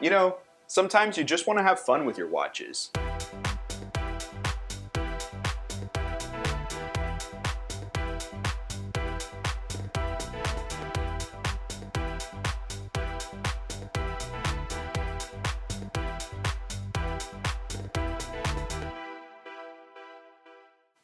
You know, sometimes you just want to have fun with your watches.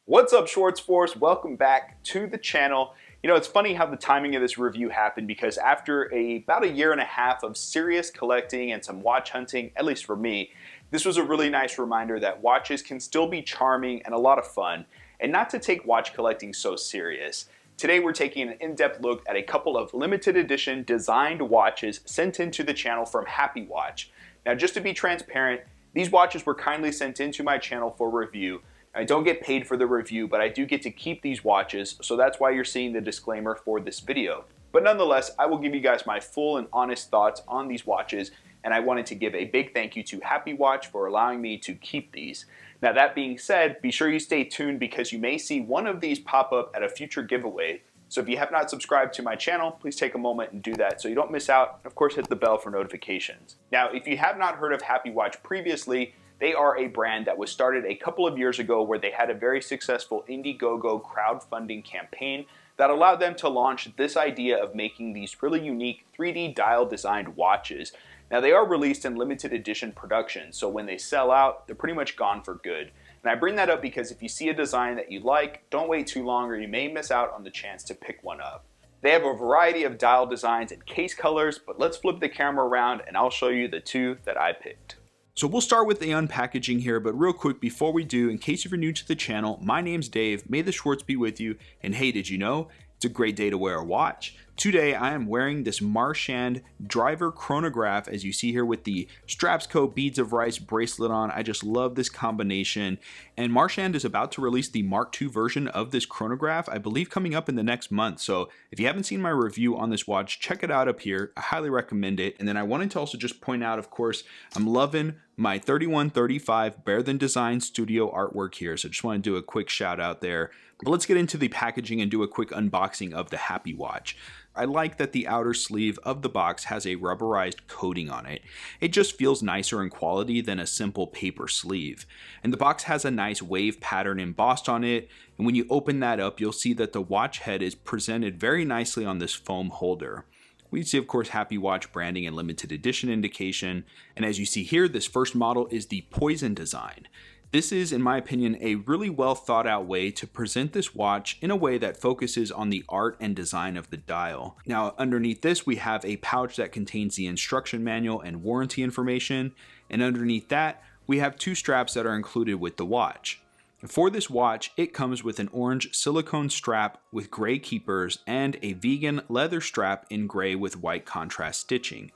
What's up, Schwartz Force? Welcome back to the channel. You know, it's funny how the timing of this review happened because after about a year and a half of serious collecting and some watch hunting, at least for me, this was a really nice reminder that watches can still be charming and a lot of fun, and not to take watch collecting so serious. Today we're taking an in-depth look at a couple of limited edition designed watches sent into the channel from HappieWatch. Now, just to be transparent, these watches were kindly sent into my channel for review. I don't get paid for the review, but I do get to keep these watches, so that's why you're seeing the disclaimer for this video. But nonetheless, I will give you guys my full and honest thoughts on these watches, and I wanted to give a big thank you to HappieWatch for allowing me to keep these. Now, that being said, be sure you stay tuned because you may see one of these pop up at a future giveaway. So if you have not subscribed to my channel, please take a moment and do that so you don't miss out. Of course, hit the bell for notifications. Now, if you have not heard of HappieWatch previously, they are a brand that was started a couple of years ago where they had a very successful Indiegogo crowdfunding campaign that allowed them to launch this idea of making these really unique 3D dial designed watches. Now, they are released in limited edition production, so when they sell out, they're pretty much gone for good. And I bring that up because if you see a design that you like, don't wait too long or you may miss out on the chance to pick one up. They have a variety of dial designs and case colors, but let's flip the camera around and I'll show you the two that I picked. So we'll start with the unpackaging here, but real quick before we do, in case you're new to the channel, my name's Dave, may the Schwartz be with you, and hey, did you know, it's a great day to wear a watch. Today I am wearing this Marchand driver chronograph, as you see here with the Strapsco beads of rice bracelet on. I just love this combination, and Marchand is about to release the Mark II version of this chronograph, I believe coming up in the next month. So if you haven't seen my review on this watch, check it out up here. I highly recommend it. And then I wanted to also just point out, of course, I'm loving my 3135 Bear Than Design studio artwork here, so just want to do a quick shout out there. But let's get into the packaging and do a quick unboxing of the HappieWatch. I like that the outer sleeve of the box has a rubberized coating on it. It just feels nicer in quality than a simple paper sleeve. And the box has a nice wave pattern embossed on it, and when you open that up, you'll see that the watch head is presented very nicely on this foam holder. We see, of course, HappieWatch branding and limited edition indication, and as you see here, this first model is the Poison design. This is, in my opinion, a really well thought out way to present this watch in a way that focuses on the art and design of the dial. Now, underneath this, we have a pouch that contains the instruction manual and warranty information, and underneath that, we have two straps that are included with the watch. For this watch, it comes with an orange silicone strap with gray keepers and a vegan leather strap in gray with white contrast stitching.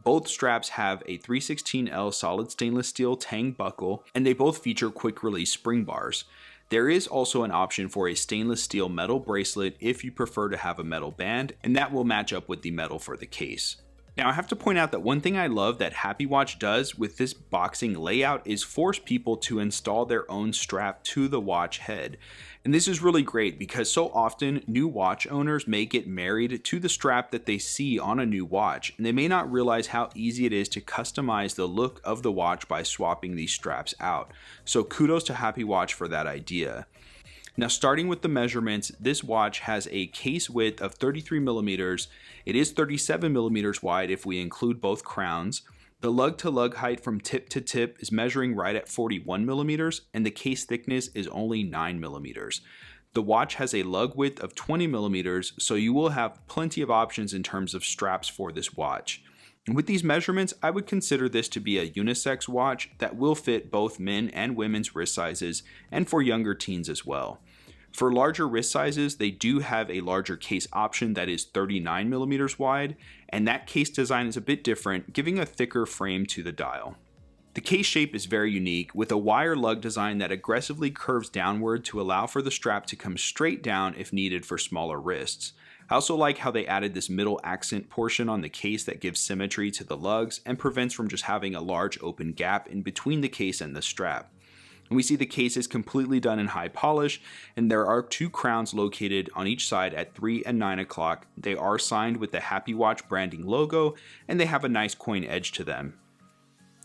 Both straps have a 316L solid stainless steel tang buckle, and they both feature quick release spring bars. There is also an option for a stainless steel metal bracelet if you prefer to have a metal band, and that will match up with the metal for the case. Now, I have to point out that one thing I love that HappieWatch does with this boxing layout is force people to install their own strap to the watch head. And this is really great because so often new watch owners may get married to the strap that they see on a new watch, and they may not realize how easy it is to customize the look of the watch by swapping these straps out. So kudos to HappieWatch for that idea. Now, starting with the measurements, this watch has a case width of 33 millimeters. It is 37 millimeters wide if we include both crowns. The lug to lug height from tip to tip is measuring right at 41 millimeters, and the case thickness is only 9 millimeters. The watch has a lug width of 20 millimeters, so you will have plenty of options in terms of straps for this watch. And with these measurements, I would consider this to be a unisex watch that will fit both men and women's wrist sizes, and for younger teens as well. For larger wrist sizes, they do have a larger case option that is 39 millimeters wide, and that case design is a bit different, giving a thicker frame to the dial. The case shape is very unique, with a wire lug design that aggressively curves downward to allow for the strap to come straight down if needed for smaller wrists. I also like how they added this middle accent portion on the case that gives symmetry to the lugs and prevents from just having a large open gap in between the case and the strap. And we see the case is completely done in high polish, and there are two crowns located on each side at 3 and 9 o'clock. They are signed with the HappieWatch branding logo, and they have a nice coin edge to them.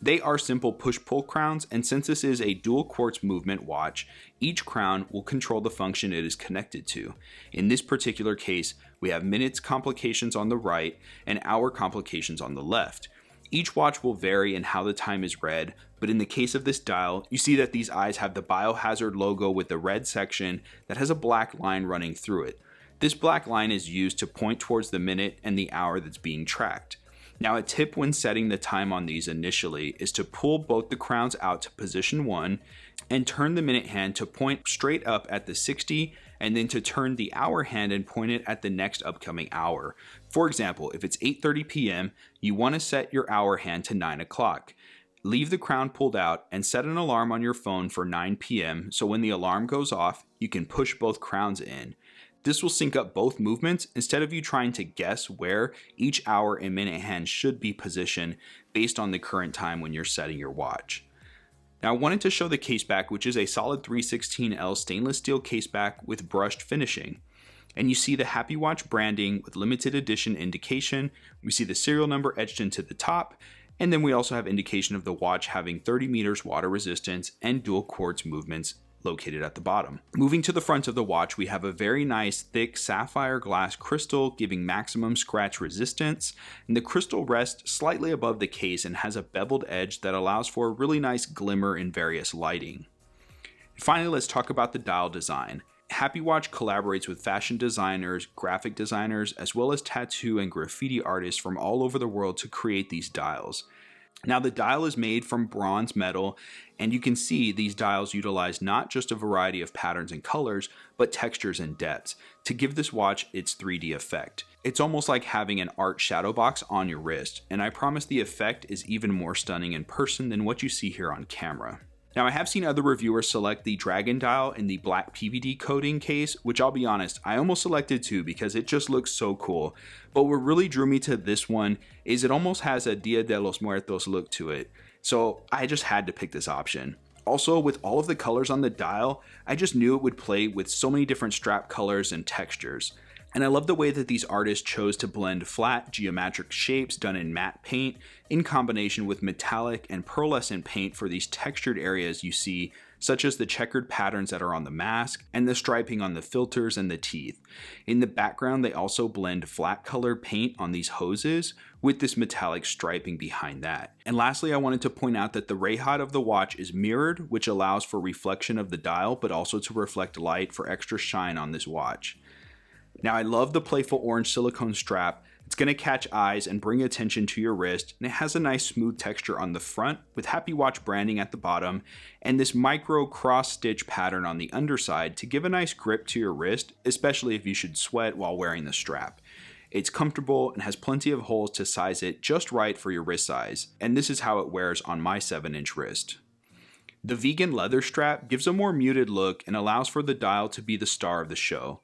They are simple push-pull crowns, and since this is a dual quartz movement watch, each crown will control the function it is connected to. In this particular case, we have minutes complications on the right and hour complications on the left. Each watch will vary in how the time is read, but in the case of this dial, you see that these eyes have the biohazard logo with the red section that has a black line running through it. This black line is used to point towards the minute and the hour that's being tracked. Now, a tip when setting the time on these initially is to pull both the crowns out to position 1 and turn the minute hand to point straight up at the 60, and then to turn the hour hand and point it at the next upcoming hour. For example, if it's 8:30 p.m., you want to set your hour hand to 9 o'clock. Leave the crown pulled out and set an alarm on your phone for 9 p.m. so when the alarm goes off, you can push both crowns in. This will sync up both movements instead of you trying to guess where each hour and minute hand should be positioned based on the current time when you're setting your watch. Now, I wanted to show the Caseback, which is a solid 316L stainless steel caseback with brushed finishing. And you see the HappieWatch branding with limited edition indication. We see the serial number etched into the top, and then we also have indication of the watch having 30 meters water resistance and dual quartz movements located at the bottom. Moving to the front of the watch, we have a very nice thick sapphire glass crystal giving maximum scratch resistance, and the crystal rests slightly above the case and has a beveled edge that allows for a really nice glimmer in various lighting. Finally, let's talk about the dial design. HappieWatch collaborates with fashion designers, graphic designers, as well as tattoo and graffiti artists from all over the world to create these dials. Now, the dial is made from bronze metal, and you can see these dials utilize not just a variety of patterns and colors, but textures and depths to give this watch its 3D effect. It's almost like having an art shadow box on your wrist, and I promise the effect is even more stunning in person than what you see here on camera. Now, I have seen other reviewers select the Dragon dial in the black PVD coating case, which I'll be honest, I almost selected too because it just looks so cool. But what really drew me to this one is it almost has a Dia de los Muertos look to it. So I just had to pick this option. Also, with all of the colors on the dial, I just knew it would play with so many different strap colors and textures. And I love the way that these artists chose to blend flat geometric shapes done in matte paint in combination with metallic and pearlescent paint for these textured areas you see, such as the checkered patterns that are on the mask and the striping on the filters and the teeth. In the background, they also blend flat colored paint on these hoses with this metallic striping behind that. And lastly, I wanted to point out that the rayhod of the watch is mirrored, which allows for reflection of the dial, but also to reflect light for extra shine on this watch. Now, I love the playful orange silicone strap. It's going to catch eyes and bring attention to your wrist, and it has a nice smooth texture on the front with HappieWatch branding at the bottom and this micro cross stitch pattern on the underside to give a nice grip to your wrist, especially if you should sweat while wearing the strap. It's comfortable and has plenty of holes to size it just right for your wrist size, and this is how it wears on my 7-inch wrist. The vegan leather strap gives a more muted look and allows for the dial to be the star of the show.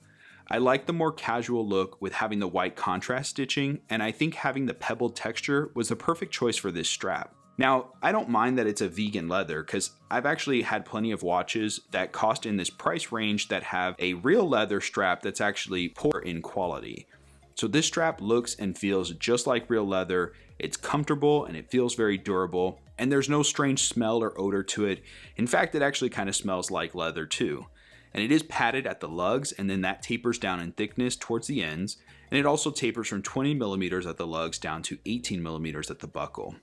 I like the more casual look with having the white contrast stitching, and I think having the pebbled texture was the perfect choice for this strap. Now, I don't mind that it's a vegan leather because I've actually had plenty of watches that cost in this price range that have a real leather strap that's actually poor in quality. So this strap looks and feels just like real leather. It's comfortable and it feels very durable, and there's no strange smell or odor to it. In fact, it actually kind of smells like leather too. And it is padded at the lugs, and then that tapers down in thickness towards the ends, and it also tapers from 20 millimeters at the lugs down to 18 millimeters at the buckle.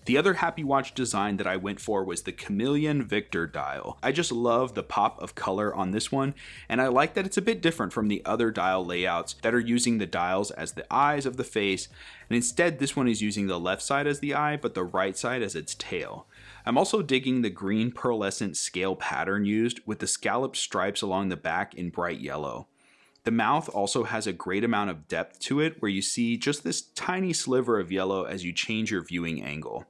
The other HappieWatch design that I went for was the Chameleon Victor dial. I just love the pop of color on this one, and I like that it's a bit different from the other dial layouts that are using the dials as the eyes of the face, and instead this one is using the left side as the eye, but the right side as its tail. I'm also digging the green pearlescent scale pattern used with the scalloped stripes along the back in bright yellow. The mouth also has a great amount of depth to it where you see just this tiny sliver of yellow as you change your viewing angle.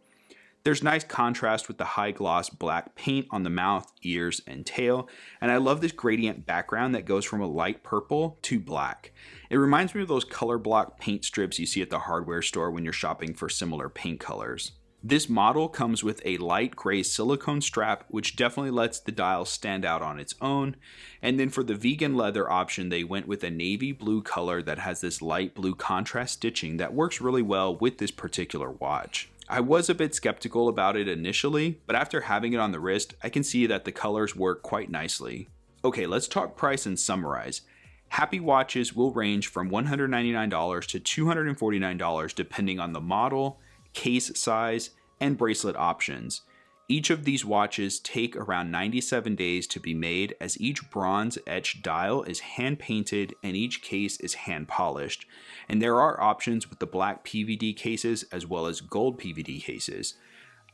There's nice contrast with the high gloss black paint on the mouth, ears, and tail, and I love this gradient background that goes from a light purple to black. It reminds me of those color block paint strips you see at the hardware store when you're shopping for similar paint colors. This model comes with a light gray silicone strap, which definitely lets the dial stand out on its own. And then for the vegan leather option, they went with a navy blue color that has this light blue contrast stitching that works really well with this particular watch. I was a bit skeptical about it initially, but after having it on the wrist, I can see that the colors work quite nicely. Okay, let's talk price and summarize. Happie watches will range from $199 to $249 depending on the model, case size, and bracelet options. Each of these watches take around 97 days to be made, as each bronze etched dial is hand painted and each case is hand polished. And there are options with the black PVD cases as well as gold PVD cases.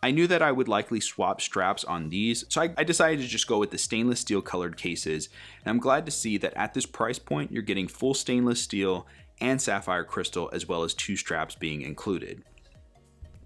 I knew that I would likely swap straps on these, so I decided to just go with the stainless steel colored cases, and I'm glad to see that at this price point you're getting full stainless steel and sapphire crystal as well as 2 straps being included.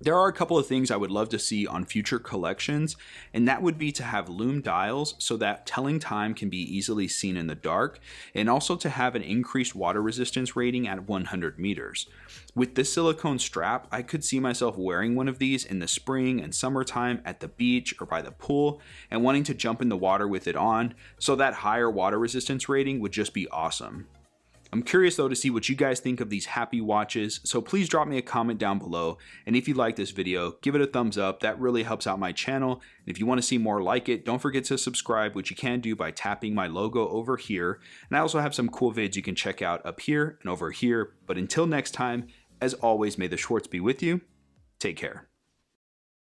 There are a couple of things I would love to see on future collections, and that would be to have lume dials so that telling time can be easily seen in the dark, and also to have an increased water resistance rating at 100 meters. With this silicone strap, I could see myself wearing one of these in the spring and summertime at the beach or by the pool, and wanting to jump in the water with it on, so that higher water resistance rating would just be awesome. I'm curious though to see what you guys think of these Happie watches, so please drop me a comment down below, and if you like this video, give it a thumbs up. That really helps out my channel, and if you want to see more like it, don't forget to subscribe, which you can do by tapping my logo over here, and I also have some cool vids you can check out up here and over here. But until next time, as always, may the Schwartz be with you. Take care.